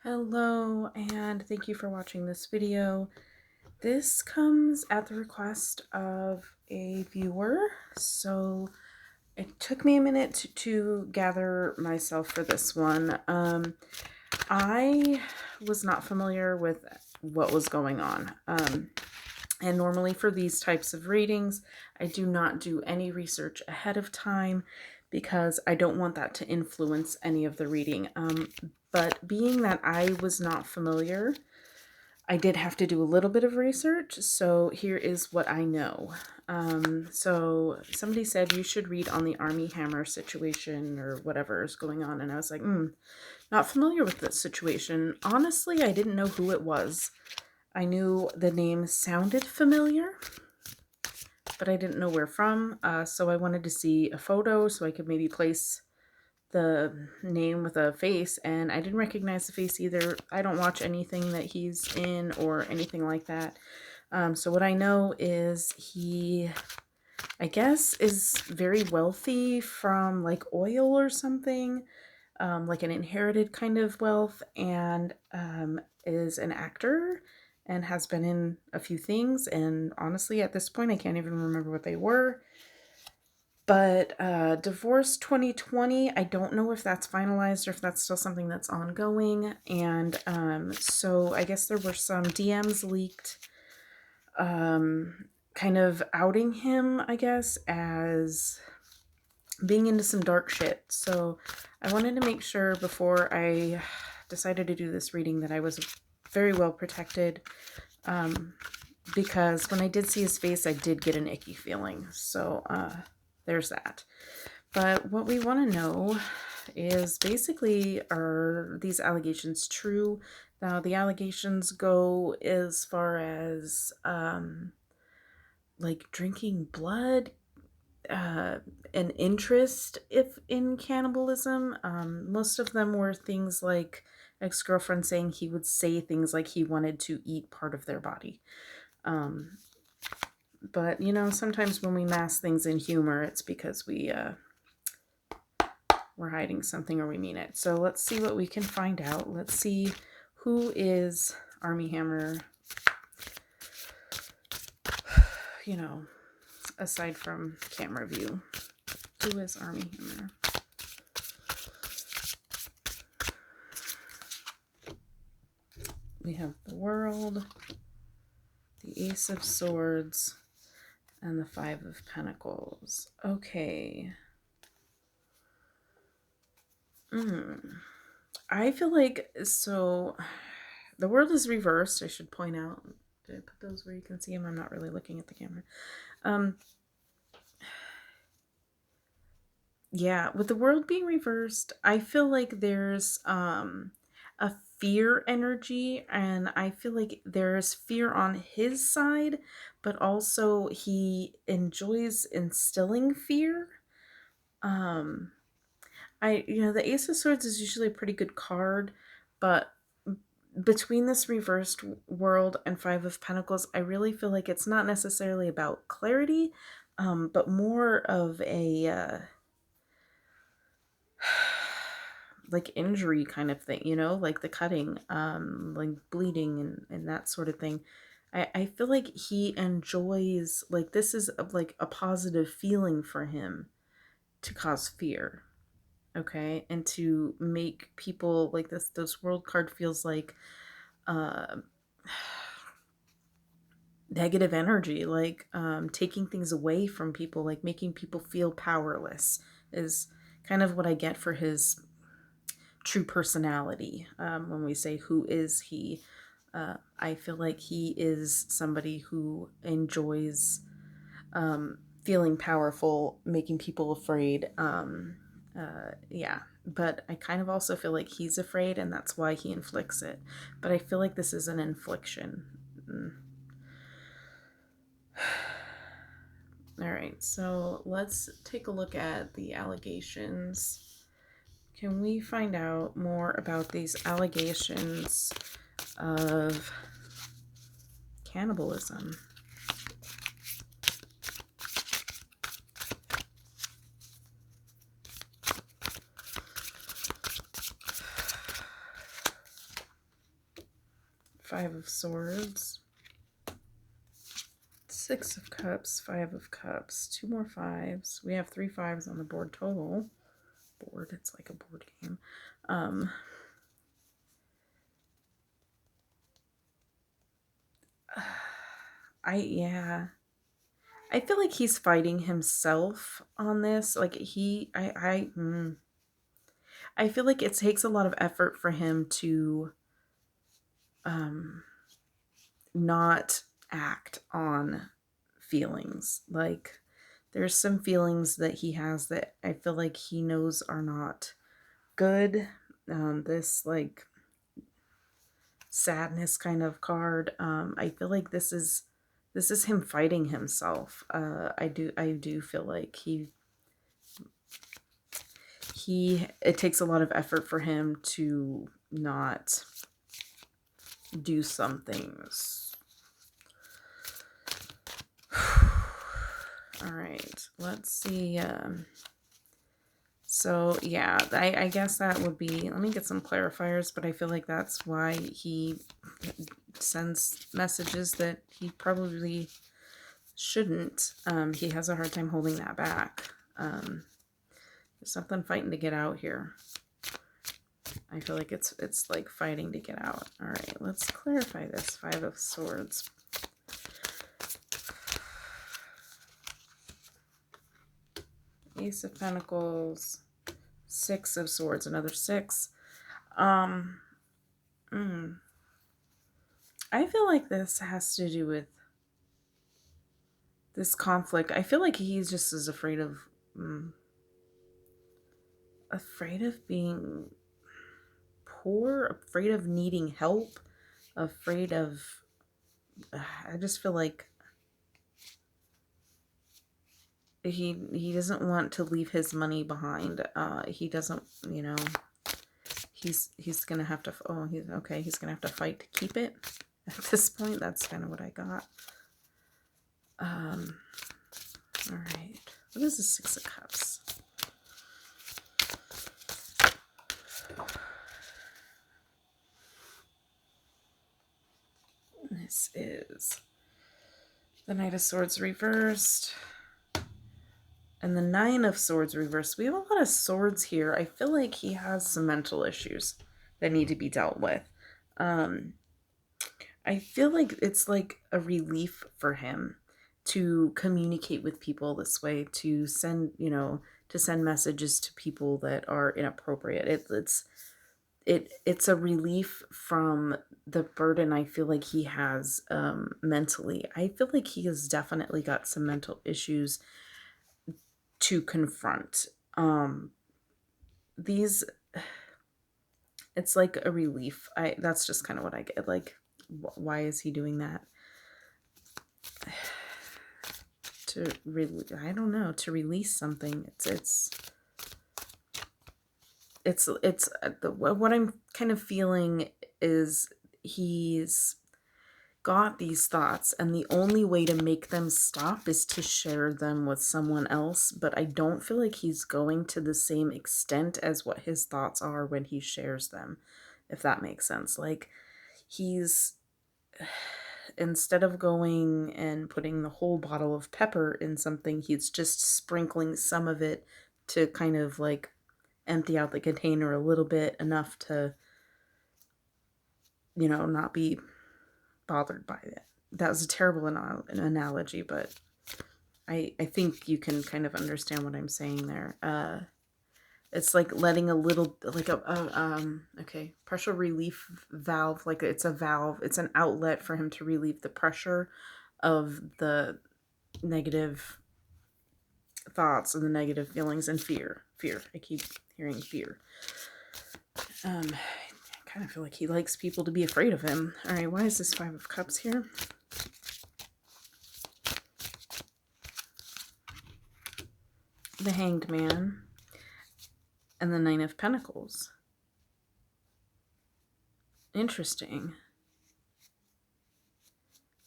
Hello, and thank you for watching this video. This comes at the request of a viewer, so it took me a minute to gather myself for this one. I was not familiar with what was going on. And normally for these types of readings, I do not do any research ahead of time because I don't want that to influence any of the reading. But being that I was not familiar, I did have to do a little bit of research. So here is what I know. So somebody said you should read on the Armie Hammer situation or whatever is going on. And I was like, not familiar with this situation. Honestly, I didn't know who it was. I knew the name sounded familiar, but I didn't know where from. So I wanted to see a photo so I could maybe place the name with a face, and I didn't recognize the face either. I don't watch anything that he's in or anything like that. So what I know is he, I guess, is very wealthy from like oil or something, like an inherited kind of wealth, and is an actor and has been in a few things. And honestly, at this point, I can't even remember what they were. But Divorce 2020, I don't know if that's finalized or if that's still something that's ongoing. And so I guess there were some DMs leaked, kind of outing him, I guess, as being into some dark shit. So I wanted to make sure before I decided to do this reading that I was very well protected, because when I did see his face, I did get an icky feeling. So there's that. But what we want to know is basically, are these allegations true? Now, the allegations go as far as like drinking blood, an interest in cannibalism. Most of them were things like ex-girlfriend saying he would say things like he wanted to eat part of their body. But you know, sometimes when we mask things in humor, it's because we're hiding something or we mean it. So let's see what we can find out. Let's see who is Armie Hammer, you know, aside from camera view. Who is Armie Hammer? We have the World, the Ace of Swords, and the Five of Pentacles. Okay. I feel like, so the World is reversed, I should point out. Did I put those where you can see them? I'm not really looking at the camera. Yeah, with the World being reversed, I feel like there's a fear energy, and I feel like there's fear on his side, but also he enjoys instilling fear. The Ace of Swords is usually a pretty good card, but between this reversed World and Five of Pentacles, I really feel like it's not necessarily about clarity, but more of a like injury kind of thing, you know, like the cutting, like bleeding and that sort of thing. I feel like he enjoys, like, this is like a positive feeling for him to cause fear. Okay, and to make people like this World card feels like negative energy, like taking things away from people, like making people feel powerless is kind of what I get for his true personality. When we say who is he, I feel like he is somebody who enjoys feeling powerful, making people afraid. Yeah, but I kind of also feel like he's afraid, and that's why he inflicts it. But I feel like this is an infliction. All right, so let's take a look at the allegations. Can we find out more about these allegations of cannibalism? Five of Swords. Six of Cups, Five of Cups, two more fives. We have 3 5s on the board total. It's like a board game. I feel like he's fighting himself on this. Like I feel like it takes a lot of effort for him to not act on feelings. Like there's some feelings that he has that I feel like he knows are not good. This like sadness kind of card. I feel like this is him fighting himself. I do feel like it takes a lot of effort for him to not do some things. All right, let's see. So yeah, I guess that would be, let me get some clarifiers, but I feel like that's why he sends messages that he probably shouldn't. He has a hard time holding that back. There's something fighting to get out here. I feel like it's like fighting to get out. All right, let's clarify this. Five of Swords. Ace of Pentacles. Six of Swords, another 6. I feel like this has to do with this conflict. I feel like he's just as afraid of being poor, afraid of needing help, afraid of I just feel like he doesn't want to leave his money behind. He doesn't, you know, he's gonna have to, oh, he's gonna have to fight to keep it at this point. That's kind of what I got. All right, what is the Six of Cups? This is the Knight of Swords reversed and the Nine of Swords reversed. We have a lot of swords here. I feel like he has some mental issues that need to be dealt with. I feel like it's like a relief for him to communicate with people this way, to send, you know, to send messages to people that are inappropriate. It's a relief from the burden I feel like he has mentally. I feel like he has definitely got some mental issues to confront. It's like a relief. That's just kind of what I get. Like, why is he doing that? I don't know, to release something. What I'm kind of feeling is he's got these thoughts and the only way to make them stop is to share them with someone else, but I don't feel like he's going to the same extent as what his thoughts are when he shares them, if that makes sense. Like, he's, instead of going and putting the whole bottle of pepper in something, he's just sprinkling some of it to kind of like empty out the container a little bit, enough to, you know, not be bothered by it. That was a terrible analogy, but I think you can kind of understand what I'm saying there. It's like letting a little, like okay, pressure relief valve, like it's a valve, it's an outlet for him to relieve the pressure of the negative thoughts and the negative feelings and fear. I keep hearing fear. I kind of feel like he likes people to be afraid of him. All right, why is this Five of Cups here? The Hanged Man and the Nine of Pentacles. Interesting.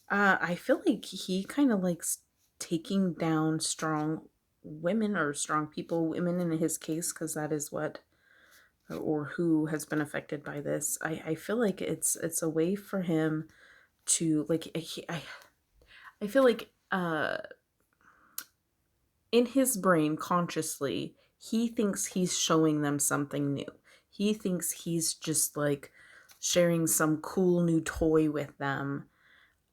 I feel like he kind of likes taking down strong women, or strong people, women in his case, because that is what or who has been affected by this, I feel like it's a way for him to like I feel like in his brain consciously he thinks he's showing them something new. He thinks he's just like sharing some cool new toy with them.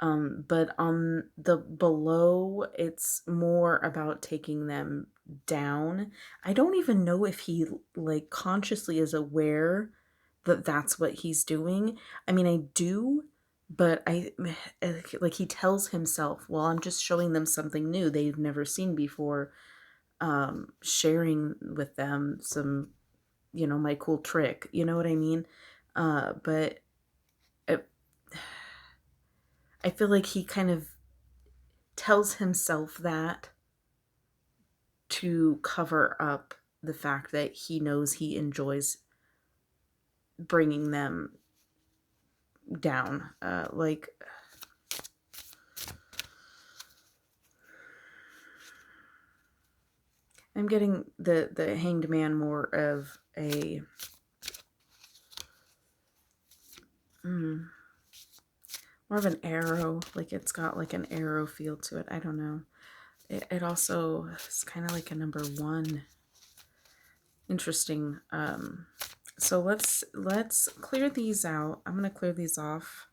But on the below, it's more about taking them down. I don't even know if he like consciously is aware that that's what he's doing. I mean, I do, but I like he tells himself, well, I'm just showing them something new they've never seen before, sharing with them some, my cool trick. You know what I mean? But it, I feel like he kind of tells himself that to cover up the fact that he knows he enjoys bringing them down. Like, I'm getting the Hanged Man more of a more of an arrow. Like, it's got like an arrow feel to it. I don't know. It also is kind of like a number 1. Interesting. So let's clear these out. I'm gonna clear these off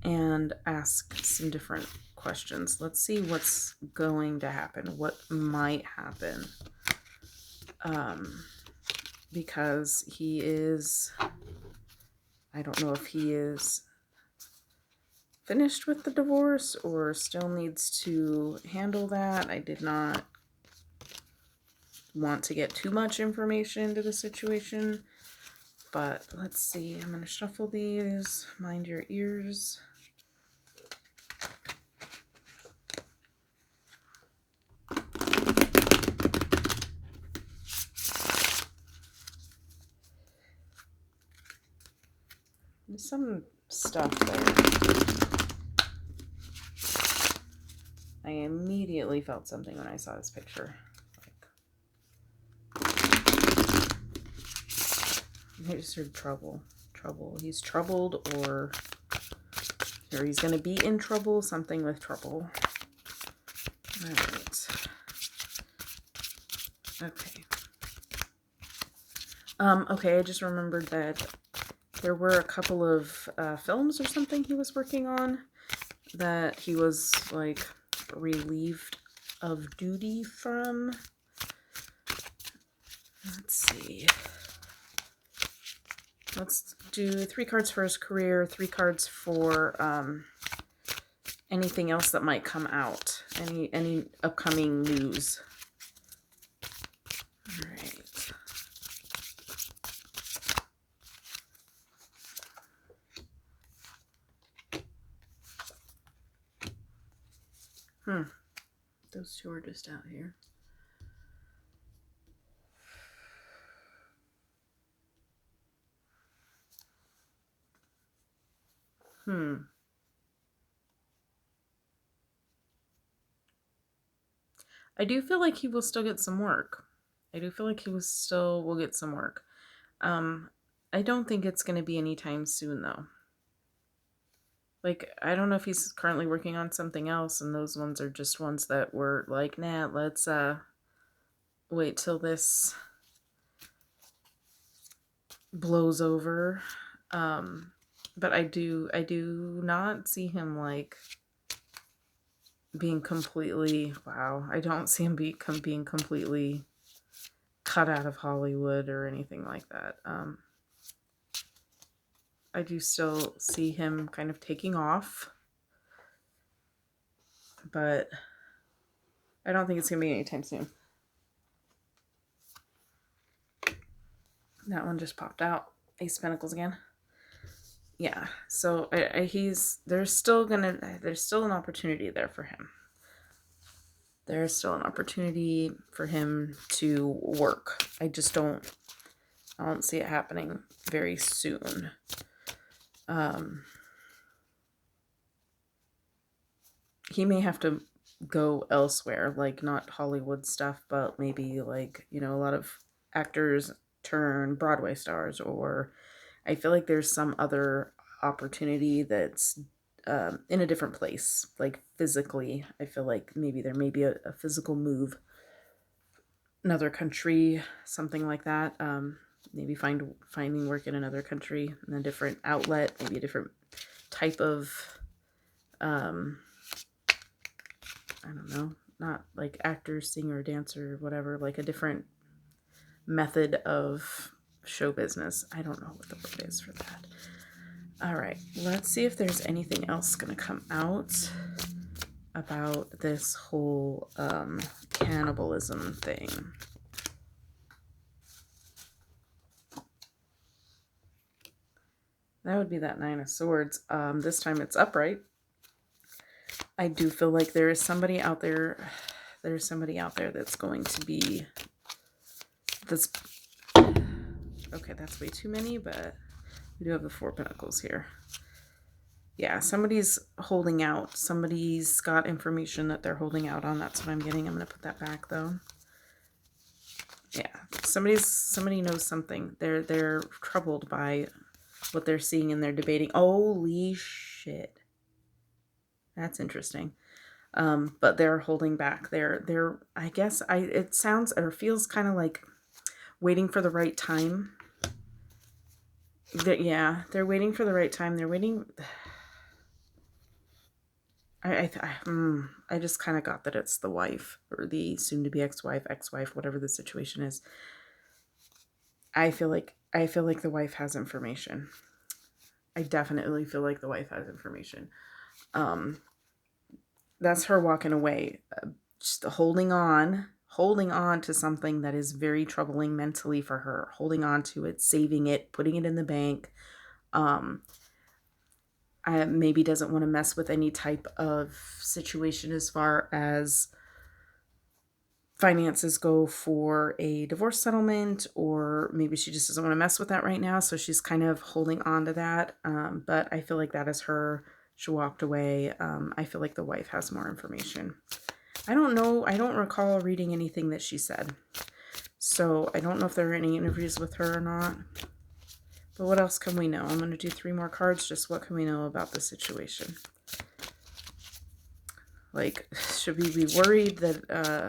and ask some different questions. Let's see what's going to happen, what might happen. Because he is, I don't know if he is finished with the divorce or still needs to handle that. I did not want to get too much information into the situation, but let's see. I'm going to shuffle these. Mind your ears. There's some stuff there. I immediately felt something when I saw this picture. I just heard trouble. He's troubled, or he's going to be in trouble. Something with trouble. All right. Okay. Okay, I just remembered that there were a couple of films or something he was working on that he was like relieved of duty from. Let's see. Let's do 3 cards for his career, 3 cards for anything else that might come out, any upcoming news. All right. Those 2 are just out here. I do feel like he will still get some work. will get some work. I don't think it's going to be anytime soon, though. Like, I don't know if he's currently working on something else, and those ones are just ones that were like, nah, let's wait till this blows over. But I do not see him like being completely, I don't see him being completely cut out of Hollywood or anything like that. I do still see him kind of taking off, but I don't think it's going to be anytime soon. That one just popped out. Ace of Pentacles again. Yeah, so there's still an opportunity there for him. There's still an opportunity for him to work. I don't see it happening very soon. He may have to go elsewhere, like not Hollywood stuff, but maybe like, a lot of actors turn Broadway stars, or I feel like there's some other opportunity that's in a different place, like physically. I feel like maybe there may be a physical move, another country, something like that. Maybe finding work in another country, in a different outlet, maybe a different type of, I don't know, not like actor, singer, dancer, whatever, like a different method of show business. I don't know what the word is for that. All right, let's see if there's anything else going to come out about this whole cannibalism thing. That would be that Nine of Swords. This time it's upright. I do feel like there is somebody out there. There's somebody out there that's going to be. That's okay. That's way too many, but we do have the Four of Pentacles here. Yeah, somebody's holding out. Somebody's got information that they're holding out on. That's what I'm getting. I'm going to put that back though. Yeah, somebody knows something. They're troubled by what they're seeing and they're debating. Holy shit. That's interesting. But they're holding back. They're I guess it sounds or feels kind of like waiting for the right time. They're waiting for the right time. They're waiting. I just kind of got that it's the wife or the soon-to-be ex-wife, whatever the situation is. I feel like the wife has information. I definitely feel like the wife has information. That's her walking away, just holding on to something that is very troubling mentally for her, holding on to it, saving it, putting it in the bank. Maybe doesn't want to mess with any type of situation as far as finances go for a divorce settlement, or maybe she just doesn't want to mess with that right now. So she's kind of holding on to that. But I feel like that is her. She walked away. I feel like the wife has more information. I don't know. I don't recall reading anything that she said. So I don't know if there are any interviews with her or not. But what else can we know? I'm going to do 3 more cards. Just what can we know about the situation? Like, should we be worried that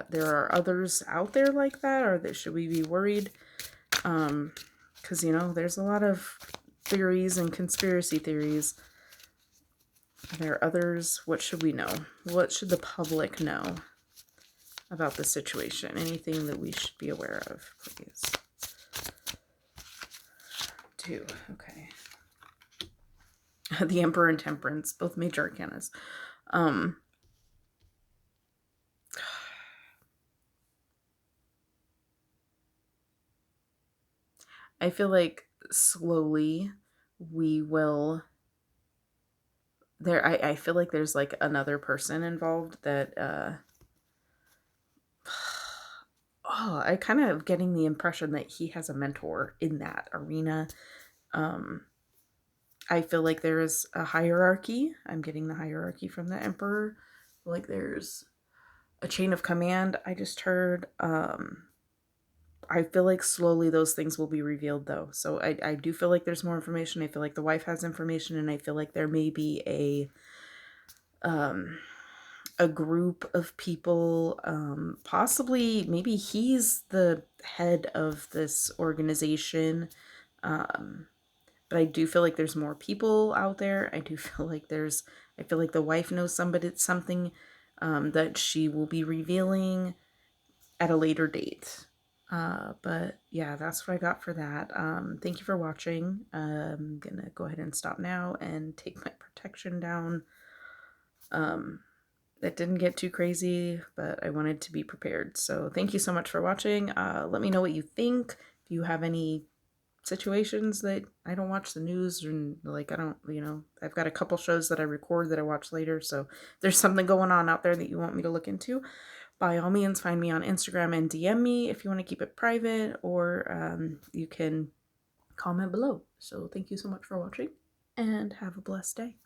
there are others out there like that? Or should we be worried? Because, you know, there's a lot of theories and conspiracy theories. Are there others? What should we know? What should the public know about the situation? Anything that we should be aware of, please? 2. Okay. The Emperor and Temperance, both major arcanas. I feel like slowly we will... I feel like there's like another person involved that... I kind of getting the impression that he has a mentor in that arena. I feel like there is a hierarchy. I'm getting the hierarchy from the Emperor. Like there's a chain of command. I just heard. I feel like slowly those things will be revealed though. So I do feel like there's more information. I feel like the wife has information, and I feel like there may be a group of people, possibly maybe he's the head of this organization. But I do feel like there's more people out there. I do feel like I feel like the wife knows something that she will be revealing at a later date. But yeah, that's what I got for that. Thank you for watching. I'm gonna go ahead and stop now and take my protection down. It didn't get too crazy, but I wanted to be prepared. So thank you so much for watching. Let me know what you think. If you have any situations that I don't watch the news, and like I don't, I've got a couple shows that I record that I watch later. So if there's something going on out there that you want me to look into, by all means, find me on Instagram and DM me if you want to keep it private, or you can comment below. So thank you so much for watching, and have a blessed day.